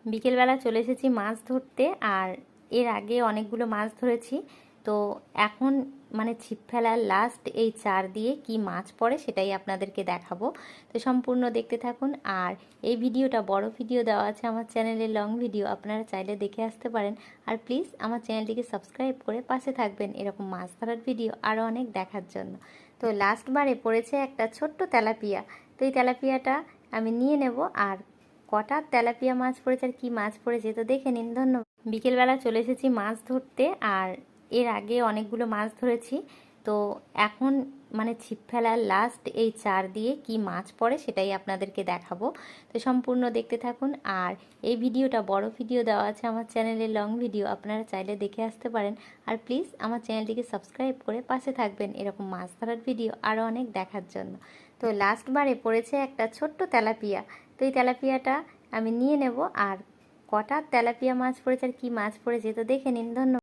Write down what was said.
বিকেলবেলা চলে এসেছি মাছ ধরতে। আর এর আগে অনেকগুলো মাছ ধরেছি। তো এখন ছিপ ফেলার লাস্ট এই চার দিয়ে কি মাছ পড়ে সেটাই আপনাদেরকে দেখাবো। তো সম্পূর্ণ দেখতে থাকুন। আর এই ভিডিওটা বড় ভিডিও দেওয়া আছে আমার চ্যানেলে, লং ভিডিও, আপনারা চাইলে দেখে আসতে পারেন। আর প্লিজ আমার চ্যানেলটিকে সাবস্ক্রাইব করে পাশে থাকবেন এরকম মাছ ধরার ভিডিও আরও অনেক দেখার জন্য। তো লাস্টবারে পড়েছে একটা ছোট্ট তেলাপিয়া। তো এই তেলাপিয়াটা আমি নিয়ে নেব। আর কটা তেলাপিয়া মাছ পড়েছে আর কি মাছ পড়েছে তো দেখে নিন। ধন্যবাদ। বিকেলবেলা চলে এসেছি মাছ ধরতে। আর এর আগে অনেকগুলো মাছ ধরেছি। তো এখন ছিপ ফেলার লাস্ট এই চার দিয়ে কি মাছ পড়ে সেটাই আপনাদেরকে দেখাবো। তো সম্পূর্ণ দেখতে থাকুন। আর এই ভিডিওটা বড় ভিডিও দেওয়া আছে আমার চ্যানেলে, লং ভিডিও, আপনারা চাইলে দেখে আসতে পারেন। আর প্লিজ আমার চ্যানেলটিকে সাবস্ক্রাইব করে পাশে থাকবেন এরকম মাছ ধরার ভিডিও আরও অনেক দেখার জন্য। তো লাস্টবারে পড়েছে একটা ছোট্ট তেলাপিয়া। তো এই তেলাপিয়াটা আমি নিয়ে নেব। আর কটা তেলাপিয়া মাছ পড়েছে আর কি মাছ পড়েছে তো দেখে নিন। ধন্যবাদ।